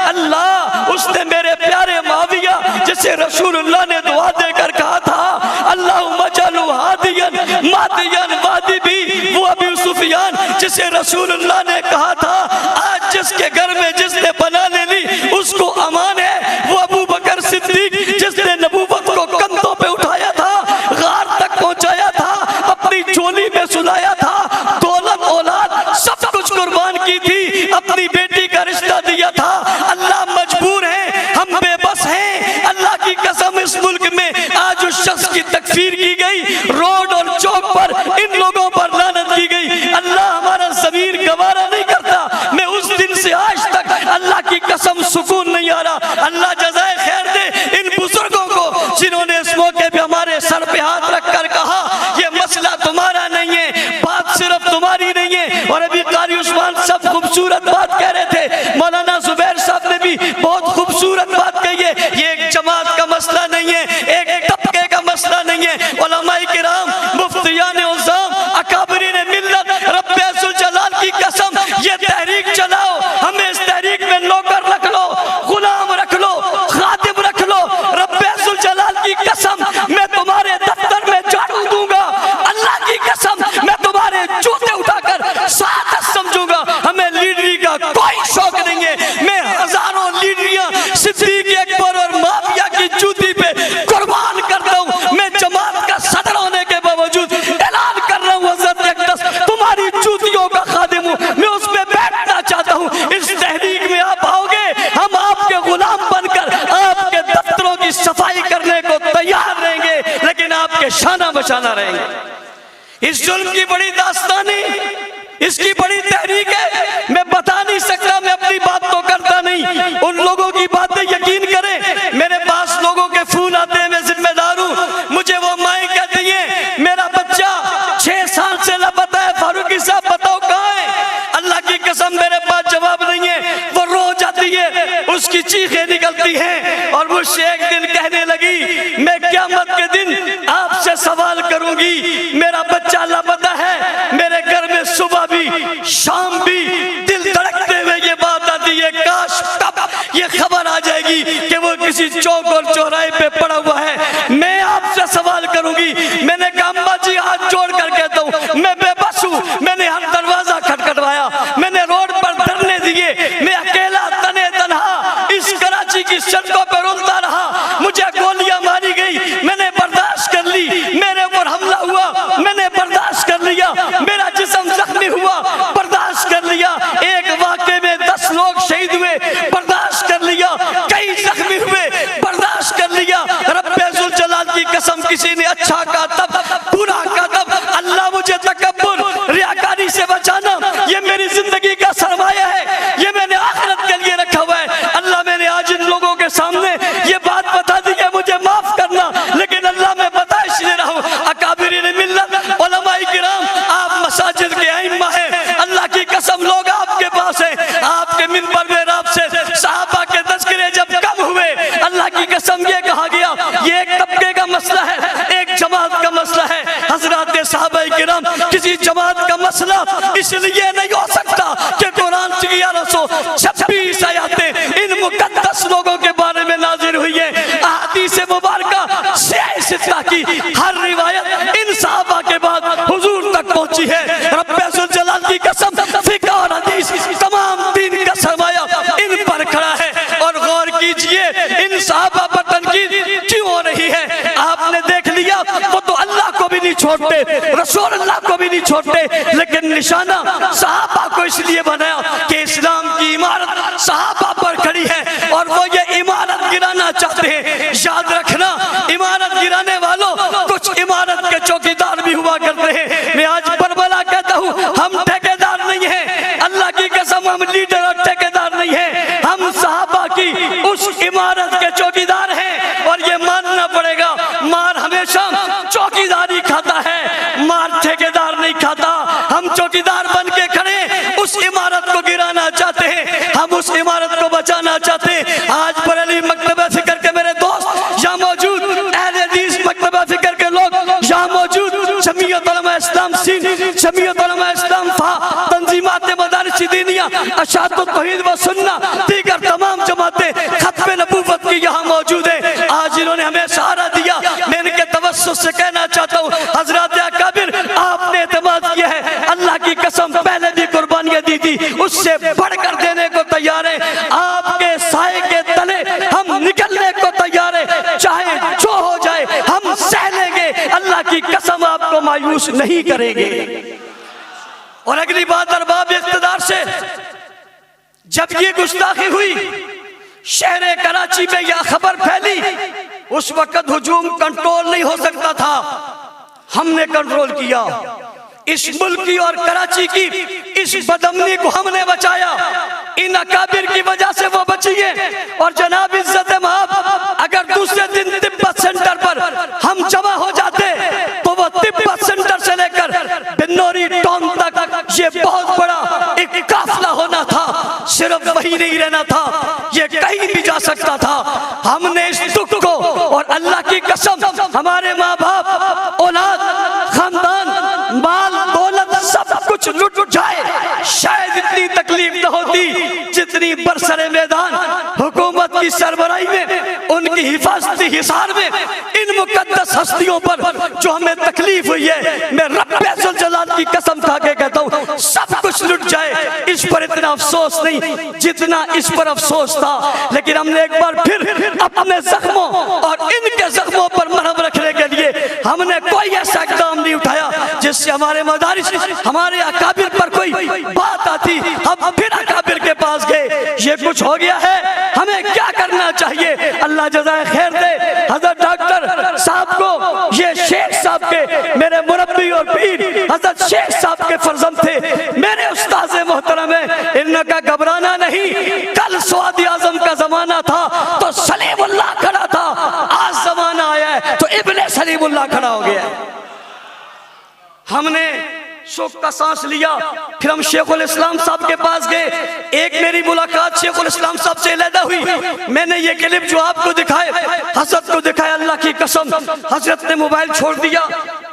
अल्लाह उसने मेरे प्यारे माविया जिसे रसूलुल्लाह ने दुआ देकर कहा था अल्लाहुम्मा जअलहु हादियन मादियन वादी भी, वो अबू सुफियान जिसे रसूलुल्लाह ने कहा था आज जिसके घर में जिसने बना ले ली उसको अमान है, वो अबू बकर सिद्दीक जिसने नबूवत को कंधों पे उठाया था, गार तक पहुंचाया था, अपनी झोली में सुलाया था, दौलत औलाद सब कुछ कुर्बान की थी, अपनी बेटी का रिश्ता दिया था। अल्लाह मजबूर है, हम बेबस हैं। अल्लाह की कसम इस मुल्क में आज उस शख्स की तकफीर की गई, रोड और चौक पर इन लोगों पर लानत की गई। अल्लाह हमारा ज़मीर गवारा नहीं करता। मैं उस दिन से आज तक अल्लाह की कसम सुकून नहीं आ रहा। अल्लाह जज़ाए खैर दे इन बुजुर्गों को जिन्होंने इस मौके पे हमारे सर पे हाथ रख कर कहा ये मसला तुम्हारा नहीं है, बात सिर्फ तुम्हारी नहीं है। और अभी कारी उस्मान सब खूबसूरत बात कह रहे थे, मौलाना जुबैर साहब ने भी बहुत खूबसूरत बात कही है। ये एक जमात का मसला नहीं है, एक तबके का मसला नहीं है। उलमाए किराम, मुफ्तियान उज़्ज़ाम, अकाबरीन मिल्लत, रब्बे ज़ुल जलाल की कसम ये तहरीक चलाओ, हमें इस तहरीक में नौकर रख लो, गुलाम रख लो, खादिम रख लो। रब्बे ज़ुल जलाल की कसम मैं तुम्हारे दफ्तर में झाड़ू दूंगा, अल्लाह की कसम मैं तुम्हारे जूते उठाकर सादत समझूंगा। हमें लीडरी का कोई शौक नहीं है। मैं हजारों लीडरियां सिद्दीक अकबर और माफिया की जूती पे कुर्बान करता हूं। मैं जमात का सदर होने के बावजूद ऐलान कर रहा हूं हज़रत अक़दस तुम्हारी जूतियों का खादिम हूं, मैं उसमें बैठना चाहता हूं। इस तहरीक में आप आओगे, हम आपके गुलाम बनकर आपके दफ्तरों की सफाई करने को तैयार रहेंगे, लेकिन आपके शाना बशाना रहेंगे। इस जुल्म की बड़ी दास्तानी, इसकी बड़ी तहरीक है, मैं बता नहीं सकता, मैं अपनी बात तो करता नहीं, उन लोगों की बातें यकीन करें। मेरे पास लोगों के फोन आते हैं, मैं जिम्मेदार हूं। मुझे वो माएँ कहती हैं मेरा बच्चा 6 साल से लापता है, फारूकी साहब बताओ कहाँ है। अल्लाह की कसम मेरे पास जवाब नहीं है। वो रो जाती है, उसकी चीखें निकलती हैं और मुझसे एक दिन कहने लगी मैं क़यामत के दिन आपसे सवाल करूंगी, मेरा बच्चा लापता है, मेरे घर में सुबह भी शाम भी दिल धड़कते हुए ये बात आती है काश कब ये खबर आ जाएगी कि वो किसी चौक और चौराहे पे पड़ा हुआ है, मैं आपसे सवाल करूंगी। मैंने कहा अम्मा जी हाथ जोड़ कर कहता हूँ मैं बेबस हूँ। मैंने हर दरवाजा खटखटवाया, मैंने रोड पर धरने दिए, मैं अकेला तने तनहा इस कराची की सड़कों पर रुलता रहा, मुझे गोलियां मारी गई, मैंने बर्दाश्त कर ली, मेरे ऊपर हमला हुआ, मैंने बर्दाश्त कर लिया, मेरा जिस्म जख्मी हुआ, बर्दाश्त कर लिया, एक वाक़े में 10 लोग शहीद हुए, बर्दाश्त कर लिया, कई जख्मी हुए, बर्दाश्त कर लिया। रब्बे ज़ुल जलाल की कसम किसी ने अच्छा कहा तब, बुरा कहा तब। अल्लाह मुझे तकब्बुर रियाकारी से बचाना, ये मेरी जिंदगी का सरमाया है, ये मैंने आखिरत के लिए रखा हुआ है। अल्लाह मैंने आज इन लोगों के सामने ये बात बता दी है, मुझे माफ करना, लेकिन अल्लाह मैं बता इसलिए रहा हूँ। अकाबिरीन मिल्लत, उलमाए किराम, आप मसाजिद के आइम्मा हैं, अल्लाह की कसम लोग आपके पास हैं, आपके मिंबर में आपसे सहाबा के तज़किरे जब कम हुए, अल्लाह की कसम ये कहा गया ये एक तबके का मसला है, एक जमात का मसला है। हज़रात सहाबाए किराम, किसी जमात का मसला इसलिए नहीं हो सकता कि कुरान की 1126 आयतें इन मुक़द्दस लोगों के बारे में नाज़िल हुई है। अहादीस मुबारका सित्ता की हर रिवायत इन सहाबा के बाद हुजूर तक पहुंची है। रब्बे ज़ुल जलाल की कसम फ़िक़्ह और हदीस तमाम दीन का सरमाया इन पर खड़ा है। और गौर कीजिए इन सहाबा पर तनकीद क्यों हो रही है। आपने देख लिया वो तो अल्लाह को भी नहीं छोड़ते, रसूल अल्लाह को भी नहीं छोड़ते, लेकिन निशाना सहाबा को इसलिए बनाया कि इस्लाम की इमारत सहाबा पर खड़ी है और वो ये इमारत गिराना चाहते हैं। याद रखना, इमारत गिराने वालों कुछ इमारत के चौकीदार भी हुआ करते हैं। मैं आज बरबला कहता हूँ हम ठेकेदार नहीं हैं, अल्लाह की कसम हम लीडर और ठेकेदार नहीं हैं, हम सहाबा की उस इमारत के चौकीदार हैं। और ये मानना पड़ेगा, मार हमेशा चौकीदारी खाता है, मार ठेकेदार नहीं खाता। हम चौकीदार बन के खड़े उस इमारत को गिराना चाहते हैं, हम उस इमारत को बचाना चाहते हैं। आज बरेली मकतबा फिक्र के मेरे दोस्त यहाँ मौजूद, अहले हदीस मकतबा फिक्र के लोग यहाँ मौजूद, जमीयत उलमा इस्लाम सिंध, जमीयत उलमा इस्लाम फा, तंजीमात मदारिस दीनिया, अशातुत तौहीद व सुन्ना, दीगर तमाम जमात आपके साए के तले हम निकलने को तैयार है, चाहे जो हो जाए हम सह लेंगे। अल्लाह की कसम आपको मायूस नहीं करेंगे। और अगली बात अरबाब इख्तिदार से, जब ये गुस्ताखी हुई शहर कराची में यह खबर फैली, उस वक्त हुजूम कंट्रोल नहीं हो सकता था, हमने कंट्रोल किया। इस मुल्क की और कराची की इस बदअमनी को हमने बचाया। इन अकाबिर की वजह से वो बची है। और जनाब इज्जत महब, अगर दूसरे दिन तिब्बत सेंटर पर हम जमा हो जाते तो वो तिब्बत सेंटर से लेकर बिन्नौरी टाउन तक ये बहुत बड़ा एक काफिला होना था। सिर्फ वही नहीं रहना था, ये कहीं भी जा सकता था। हमने इस दुख को, और अल्लाह की कसम हमारे माँ बाप, औलाद, खानदान, माल दौलत सब कुछ लुट जाए, शायद इतनी तकलीफ न होती जितनी बरसरे मैदान हुकूमत की सरबराही में, उनकी हिफाजती हिसार में इन मुकद्दस हस्तियों पर जो हमें तकलीफ हुई है। मैं रब्बे जुल जलाल की कसम खा के कहता हूँ, सब कुछ लुट जाए, इस पर इतना अफसोस नहीं जितना इस पर अफसोस था। लेकिन हमने एक बार फिर अपने जख्मों और इनके जख्मों पर मरहम रखने के लिए हमने कोई ऐसा इक़दाम नहीं उठाया जिससे हमारे मदारिस, हमारे अकाबिर पर कोई बात आती। हम फिर अकाबिर के पास गए, ये कुछ हो गया है, हमें क्या करना चाहिए? अल्लाह जज़ाए खैर दे हजरत डॉक्टर साहब को, ये शेख साहब के मेरे मुरब्बी और पीर हजरत शेख साहब के फर्जंद थे, मेरे उस्ताद मोहतरम है। इनका घबराना नहीं, कल सऊदी आजम का जमाना था तो सलीमुल्लाह खड़ा था, आज जमाना आया है तो इब्ने सलीमुल्लाह खड़ा हो गया। हमने सुख का सांस लिया, फिर हम शेखुल इस्लाम साहब के पास गए। एक मेरी मुलाकात शेखुल इस्लाम साहब से अलहदा हुई। मैंने ये क्लिप जो आपको दिखाए, हजरत को दिखाया, अल्लाह की कसम हजरत ने मोबाइल छोड़ दिया,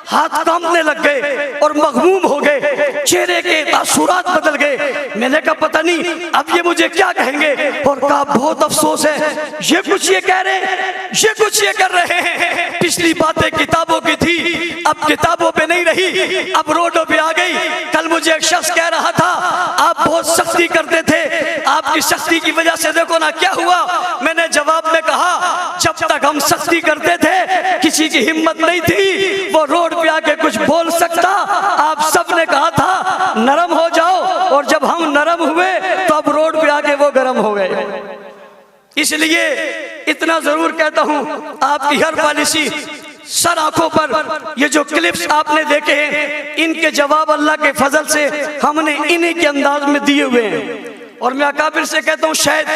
हाथ कांपने लग गए और मगमूम हो गए, चेहरे के तासुरात बदल गए। मैंने कहा पता नहीं अब ये मुझे क्या कहेंगे, और कहा बहुत अफसोस है, ये कुछ ये कह रहे हैं, ये कुछ ये कर रहे हैं। पिछली बातें किताबों की थी, अब किताबों पे नहीं रही, अब रोडों पे आ गई। कल मुझे एक शख्स कह रहा था आप बहुत सख्ती करते थे, आपकी सख्ती की वजह से देखो ना क्या हुआ। मैंने जवाब में कहा जब तक हम सख्ती करते थे किसी की हिम्मत नहीं थी वो रोड पे आके कुछ बोल सकता। आप सब ने कहा था नरम हो जाओ, और जब हम नरम हुए तो अब रोड पे आके वो गर्म हो गए। इसलिए इतना जरूर कहता हूं, आपकी हर पॉलिसी सर आंखों पर ये जो क्लिप्स आपने देखे हैं, इनके जवाब अल्लाह के फजल से हमने इन्हीं के अंदाज में दिए हुए हैं। और मैं अकाबिर से कहता हूँ शायद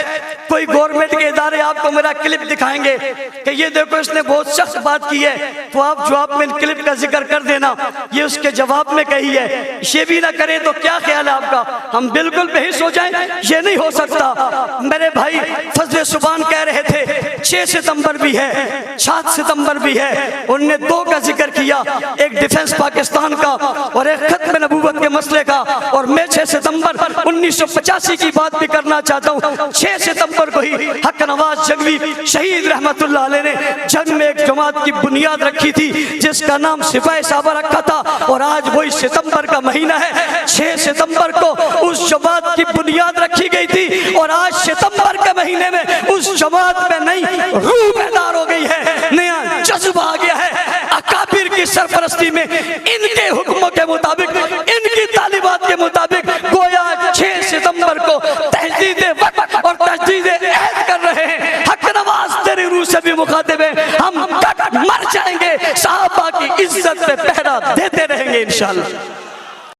कोई गवर्नमेंट के इदारे आपको मेरा क्लिप दिखाएंगे कि ये देखो इसने बहुत सख्त बात की है, तो आप जवाब में इन क्लिप का जिक्र कर देना, ये उसके जवाब में कही है। ये भी ना करें तो क्या ख्याल है आपका? हम बिल्कुल बेहिस हो जाएं, ये नहीं हो सकता। मेरे भाई फजल सुबान कह रहे थे 6 सितंबर भी है, 7 सितंबर भी है, उनने 2 का जिक्र किया, एक डिफेंस पाकिस्तान का और एक खत्म नबूवत के मसले का। और मैं 6 सितंबर 1985 की बात भी करना चाहता हूँ। 6 सितंबर को ही हक नवाज जंगवी शहीद रहमतुल्लाह अलैह ने जंग में एक जमात की बुनियाद रखी थी जिसका नाम सिपाही साहबा रखा था, और आज वही सितंबर का महीना है। 6 सितंबर को उस जमात की बुनियाद रखी गई थी, और आज सितंबर के महीने में उस जमात में नई रूह पैदा हो गई है, नया जज्बा आ गया है। अकाबिर की सरपरस्ती में इनके हुक्मों के मुताबिक, इनकी तालीमात के मुताबिक गोया 6 सितंबर को तहदीद वक्त और तहदीद अहद कर रहे हैं। हक नवाज तेरी रूह से भी मुखातिब है, हम मर जाएंगे, सहाबा की इज्जत पे पहरा देते रहेंगे इंशाअल्लाह।